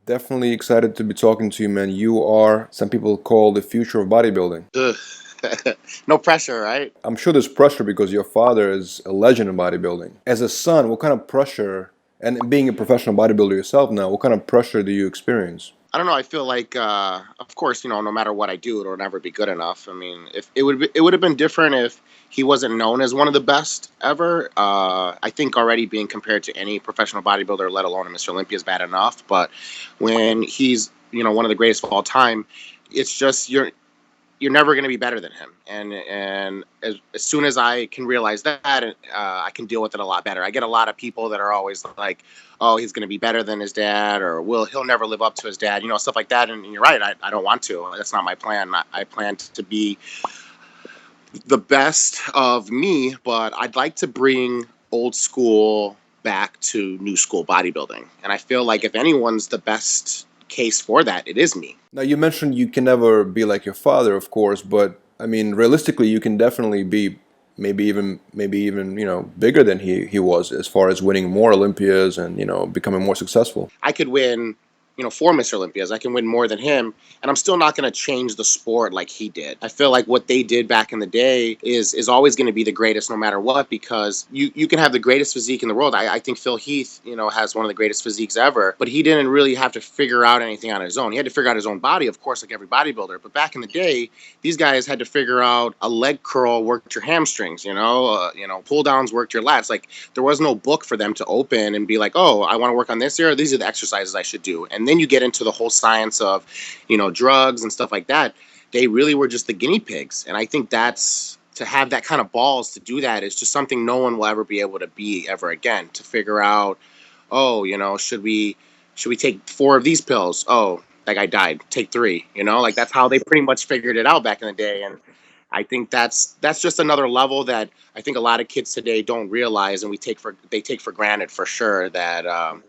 Definitely excited to be talking to you, man. You are, some people call the future of bodybuilding. Ugh. No pressure, right? I'm sure there's pressure because your father is a legend in bodybuilding. As a son, what kind of pressure, and being a professional bodybuilder yourself now, what kind of pressure do you experience? I don't know. I feel like, of course, no matter what I do, it'll never be good enough. I mean, if it would have been different if he wasn't known as one of the best ever. I think already being compared to any professional bodybuilder, let alone a Mr. Olympia, is bad enough. But when he's, one of the greatest of all time, it's just you're never going to be better than him. And as soon as I can realize that, I can deal with it a lot better. I get a lot of people that are always like, "Oh, he's going to be better than his dad," or he'll never live up to his dad," stuff like that. And you're right. I don't want to. That's not my plan. I plan to be the best of me, but I'd like to bring old school back to new school bodybuilding. And I feel like if anyone's the best case for that, it is me. Now, you mentioned you can never be like your father, of course, but I mean, realistically, you can definitely be maybe even bigger than he was as far as winning more Olympias and becoming more successful. I could win, four Mr. Olympias. I can win more than him, and I'm still not going to change the sport like he did. I feel like what they did back in the day is always going to be the greatest no matter what, because you can have the greatest physique in the world. I think Phil Heath, has one of the greatest physiques ever, but he didn't really have to figure out anything on his own. He had to figure out his own body, of course, like every bodybuilder. But back in the day, these guys had to figure out a leg curl worked your hamstrings, pull downs worked your lats. Like, there was no book for them to open and be like, oh, I want to work on this here. These are the exercises I should do. And then you get into the whole science of, drugs and stuff like that. They really were just the guinea pigs. And I think to have that kind of balls to do that is just something no one will ever be able to be ever again, to figure out, oh, should we take four of these pills? Oh, that guy died. Take three, like that's how they pretty much figured it out back in the day. And I think that's just another level that I think a lot of kids today don't realize, and they take for granted for sure. That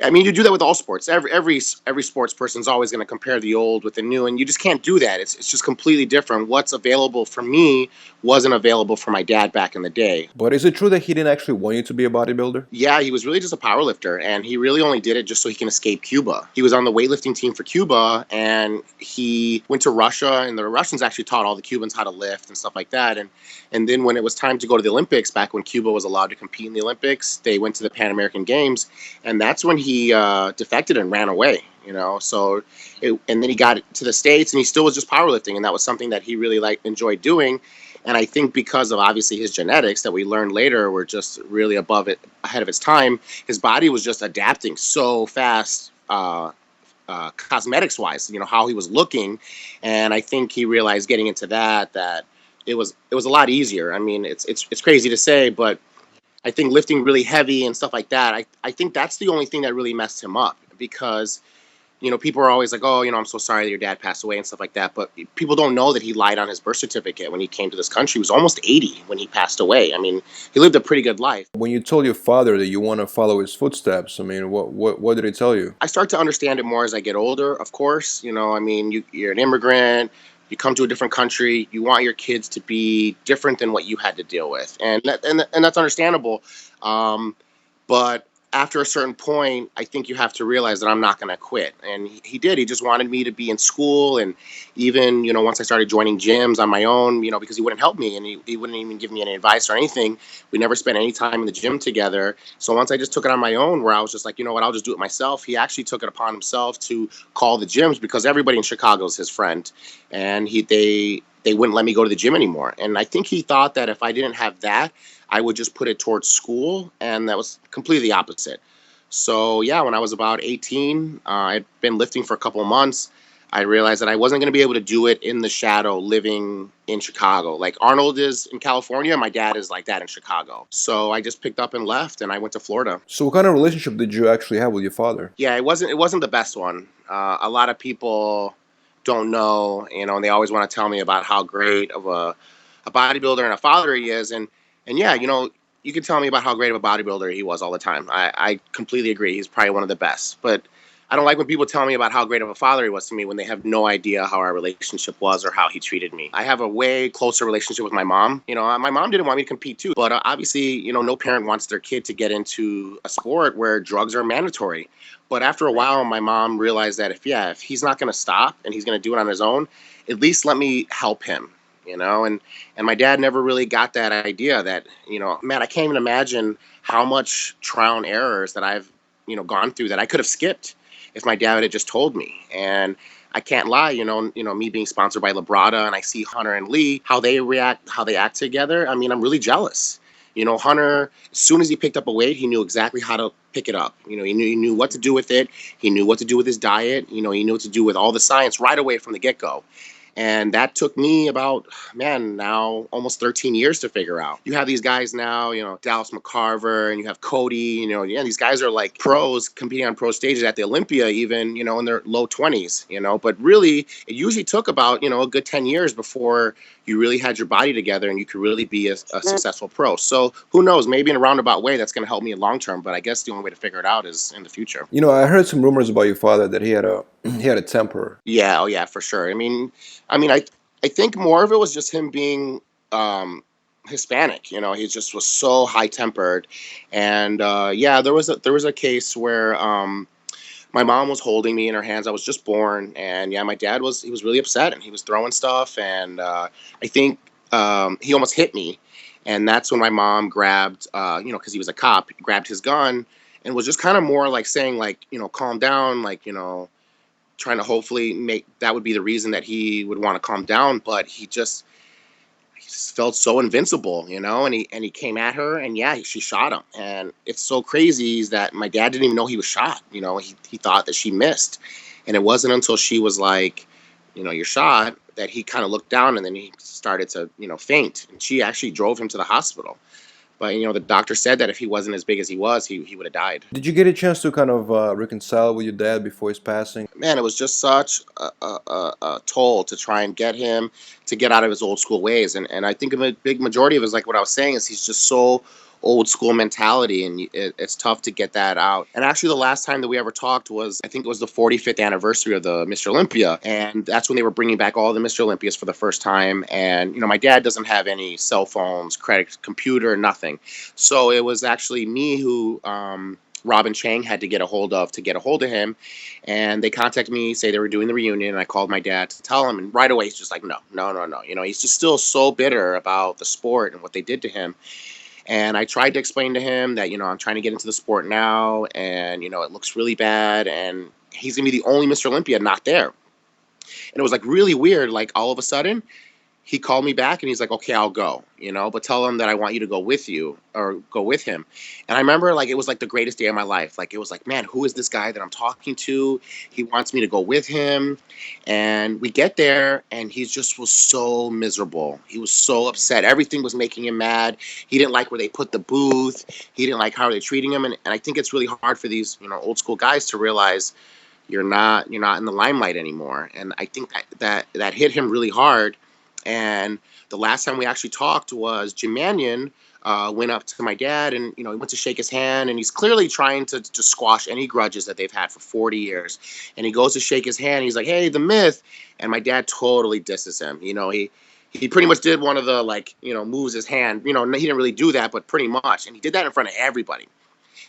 I mean, you do that with all sports. Every sports person is always going to compare the old with the new, and you just can't do that. It's just completely different. What's available for me wasn't available for my dad back in the day. But is it true that he didn't actually want you to be a bodybuilder? Yeah, he was really just a power lifter, and he really only did it just so he can escape Cuba. He was on the weightlifting team for Cuba, and he went to Russia, and the Russians actually taught all the Cubans how to lift and stuff like that. And then when it was time to go to the Olympics, back when Cuba was allowed to compete in the Olympics, they went to the Pan American Games, and that's when he defected and ran away. And then he got to the States, and he still was just powerlifting, and that was something that he really enjoyed doing. And I think because of obviously his genetics that we learned later were just really ahead of its time, his body was just adapting so fast, cosmetics wise, how he was looking. And I think he realized getting into that it was a lot easier. I mean, it's crazy to say, but I think lifting really heavy and stuff like that, I think that's the only thing that really messed him up, because people are always like, oh, I'm so sorry that your dad passed away and stuff like that. But people don't know that he lied on his birth certificate when he came to this country. He was almost 80 when he passed away. I mean, he lived a pretty good life. When you told your father that you want to follow his footsteps, I mean, what did he tell you? I start to understand it more as I get older, of course. I mean, you're an immigrant. You come to a different country. You want your kids to be different than what you had to deal with. And that's understandable. But after a certain point, I think you have to realize that I'm not going to quit. And he did. He just wanted me to be in school. And even, once I started joining gyms on my own, because he wouldn't help me, and he wouldn't even give me any advice or anything. We never spent any time in the gym together. So once I just took it on my own, where I was just like, you know what, I'll just do it myself. He actually took it upon himself to call the gyms, because everybody in Chicago is his friend. And they wouldn't let me go to the gym anymore. And I think he thought that if I didn't have that, I would just put it towards school, and that was completely the opposite. So yeah, when I was about 18, I'd been lifting for a couple of months. I realized that I wasn't going to be able to do it in the shadow living in Chicago. Like Arnold is in California, my dad is like that in Chicago. So I just picked up and left, and I went to Florida. So what kind of relationship did you actually have with your father? Yeah, it wasn't the best one. A lot of people don't know, and they always want to tell me about how great of a bodybuilder and a father he is. And yeah, you can tell me about how great of a bodybuilder he was all the time. I completely agree. He's probably one of the best. But I don't like when people tell me about how great of a father he was to me when they have no idea how our relationship was or how he treated me. I have a way closer relationship with my mom. My mom didn't want me to compete too, but obviously, no parent wants their kid to get into a sport where drugs are mandatory. But after a while, my mom realized that if he's not going to stop and he's going to do it on his own, at least let me help him. And my dad never really got that idea that, man, I can't even imagine how much trial and errors that I've, gone through that I could have skipped if my dad had just told me. And I can't lie, me being sponsored by Labrada, and I see Hunter and Lee, how they react, how they act together. I mean, I'm really jealous. Hunter, as soon as he picked up a weight, he knew exactly how to pick it up. He knew what to do with it. He knew what to do with his diet. He knew what to do with all the science right away from the get-go. And that took me about, man, now almost 13 years to figure out. You have these guys now, Dallas McCarver, and you have Cody, these guys are like pros competing on pro stages at the Olympia, even, in their low 20s, but really it usually took about, a good 10 years before you really had your body together and you could really be a successful pro. So who knows, maybe in a roundabout way that's going to help me in long term, but I guess the only way to figure it out is in the future. I heard some rumors about your father that he had a he had a temper. Yeah, oh yeah, for sure. I think more of it was just him being Hispanic. He just was so high tempered, and yeah, there was a case where my mom was holding me in her hands. I was just born, and yeah, my dad was really upset, and he was throwing stuff, and I think he almost hit me, and that's when my mom grabbed, because he was a cop, grabbed his gun, and was just kind of more like saying like, calm down, like, trying to hopefully make that would be the reason that he would want to calm down, but he just felt so invincible, and he came at her, and yeah, she shot him. And it's so crazy is that my dad didn't even know he was shot. He thought that she missed, and it wasn't until she was like, you're shot, that he kind of looked down, and then he started to faint, and she actually drove him to the hospital. But the doctor said that if he wasn't as big as he was, he would have died. Did you get a chance to kind of reconcile with your dad before his passing? Man, it was just such a toll to try and get him to get out of his old school ways. And I think a big majority of it is like what I was saying is he's just so old school mentality, and it's tough to get that out. And actually, the last time that we ever talked was, I think it was the 45th anniversary of the Mr. Olympia, and that's when they were bringing back all the Mr. Olympias for the first time. And my dad doesn't have any cell phones, credit, computer, nothing. So it was actually me who Robin Chang had to get a hold of him, and they contacted me, say they were doing the reunion, and I called my dad to tell him, and right away he's just like, no, no, no, no. He's just still so bitter about the sport and what they did to him. And I tried to explain to him that, I'm trying to get into the sport now, and, it looks really bad, and he's going to be the only Mr. Olympia not there. And it was like really weird. Like all of a sudden, he called me back and he's like, okay, I'll go, but tell him that I want you to go with you or go with him. And I remember like, it was like the greatest day of my life. Like, it was like, man, who is this guy that I'm talking to? He wants me to go with him. And we get there and he just was so miserable. He was so upset. Everything was making him mad. He didn't like where they put the booth. He didn't like how they're treating him. And I think it's really hard for these, old school guys to realize you're not in the limelight anymore. And I think that hit him really hard. And the last time we actually talked was Jim Mannion went up to my dad, and he went to shake his hand, and he's clearly trying to squash any grudges that they've had for 40 years. And he goes to shake his hand, and he's like, hey, the Myth. And my dad totally disses him. He pretty much did one of the moves his hand. He didn't really do that, but pretty much. And he did that in front of everybody.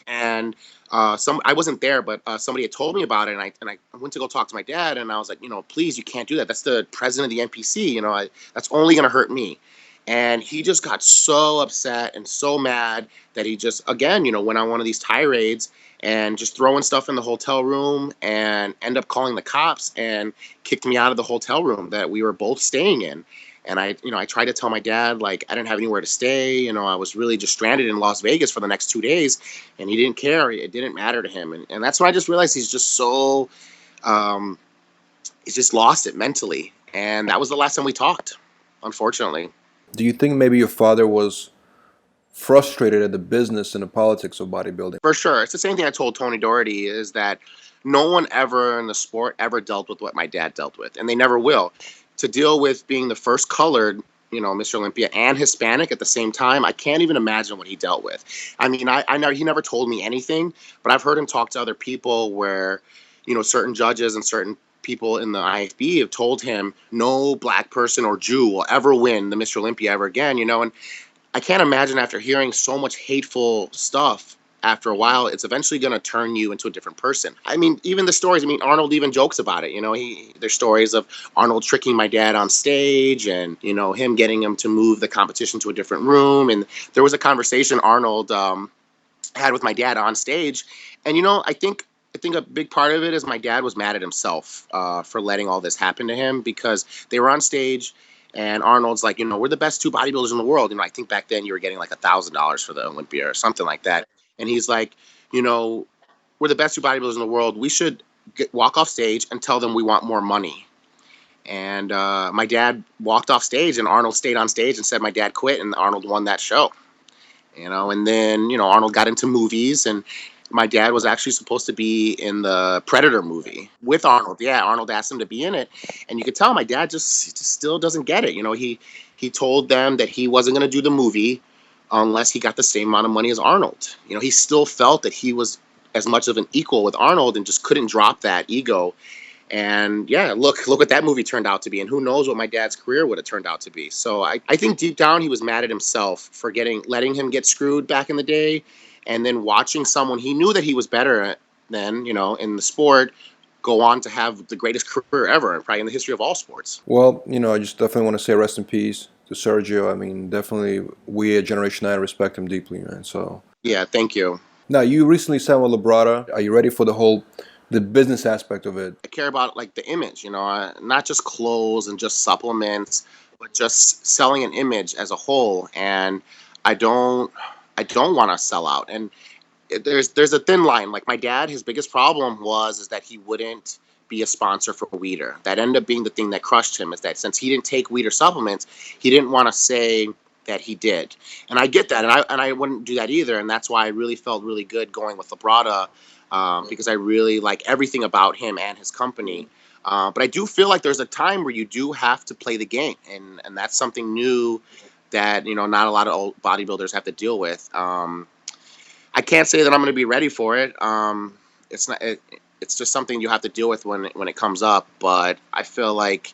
And I wasn't there, but somebody had told me about it, and I went to go talk to my dad, and I was like, please, you can't do that. That's the president of the NPC. That's only going to hurt me. And he just got so upset and so mad that he just, again, went on one of these tirades and just throwing stuff in the hotel room, and end up calling the cops and kicked me out of the hotel room that we were both staying in. And I tried to tell my dad, like, I didn't have anywhere to stay. I was really just stranded in Las Vegas for the next 2 days, and he didn't care. It didn't matter to him. And that's when I just realized he's just so, he's just lost it mentally. And that was the last time we talked, unfortunately. Do you think maybe your father was frustrated at the business and the politics of bodybuilding? For sure. It's the same thing I told Tony Doherty, is that no one ever in the sport ever dealt with what my dad dealt with, and they never will. To deal with being the first colored, Mr. Olympia and Hispanic at the same time, I can't even imagine what he dealt with. I mean, I know he never told me anything, but I've heard him talk to other people where, certain judges and certain people in the IFB have told him no black person or Jew will ever win the Mr. Olympia ever again, and I can't imagine after hearing so much hateful stuff. After a while, it's eventually going to turn you into a different person. I mean, even the stories. I mean, Arnold even jokes about it. There's stories of Arnold tricking my dad on stage, and him getting him to move the competition to a different room. And there was a conversation Arnold had with my dad on stage, and I think a big part of it is my dad was mad at himself for letting all this happen to him, because they were on stage. And Arnold's like, we're the best two bodybuilders in the world. I think back then you were getting like $1,000 for the Olympia or something like that. And he's like, we're the best two bodybuilders in the world. We should walk off stage and tell them we want more money. And my dad walked off stage, and Arnold stayed on stage and said my dad quit, and Arnold won that show. And then, Arnold got into movies, and my dad was actually supposed to be in the Predator movie with Arnold. Yeah, Arnold asked him to be in it, and you could tell my dad just still doesn't get it. He told them that he wasn't going to do the movie unless he got the same amount of money as Arnold. He still felt that he was as much of an equal with Arnold and just couldn't drop that ego. And yeah, look what that movie turned out to be, and who knows what my dad's career would have turned out to be. So I think deep down he was mad at himself for letting him get screwed back in the day, and then watching someone he knew that he was better than, in the sport, go on to have the greatest career ever, probably in the history of all sports. Well, I just definitely want to say rest in peace to Sergio. I mean, definitely we at Generation 9 respect him deeply, man. So Yeah, thank you. now you recently signed with Labrada. Are you ready for the business aspect of it? I care about like the image, not just clothes and just supplements, but just selling an image as a whole. And I don't want to sell out. And there's a thin line. Like my dad, his biggest problem is that he wouldn't be a sponsor for Weeder. That ended up being the thing that crushed him, is that since he didn't take Weeder supplements, he didn't want to say that he did. And I get that, and I wouldn't do that either. And that's why I really felt really good going with Labrada, because I really like everything about him and his company. But I do feel like there's a time where you do have to play the game, and that's something new that not a lot of old bodybuilders have to deal with. I can't say that I'm going to be ready for it. It's not. It's just something you have to deal with when it comes up. But I feel like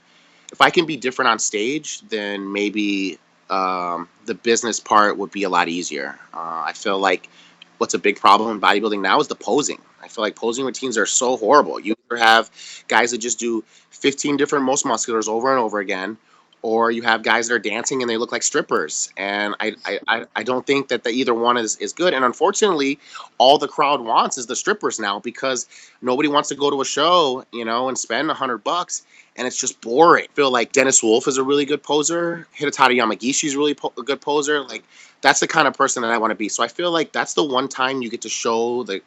if I can be different on stage, then maybe the business part would be a lot easier. I feel like what's a big problem in bodybuilding now is the posing. I feel like posing routines are so horrible. You either have guys that just do 15 different most musculars over and over again, or you have guys that are dancing and they look like strippers. And I don't think that either one is good. And unfortunately, all the crowd wants is the strippers now, because nobody wants to go to a show, and spend $100, and it's just boring. I feel like Dennis Wolf is a really good poser. Hidetada Yamagishi is really a good poser. Like, that's the kind of person that I want to be. So I feel like that's the one time you get to show the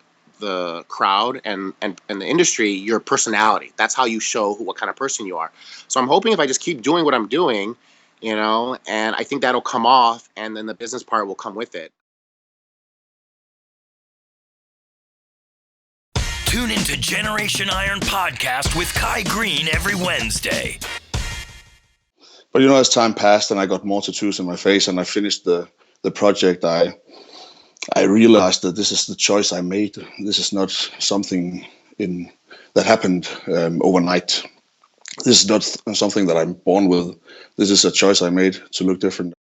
crowd and the industry your personality. That's how you show what kind of person you are. So I'm hoping if I just keep doing what I'm doing, and I think that'll come off, and then the business part will come with it. Tune into Generation Iron Podcast with Kai Green every Wednesday. But as time passed and I got more tattoos on my face and I finished the project, I realized that this is the choice I made. This is not something that happened overnight. This is not something that I'm born with. This is a choice I made to look different.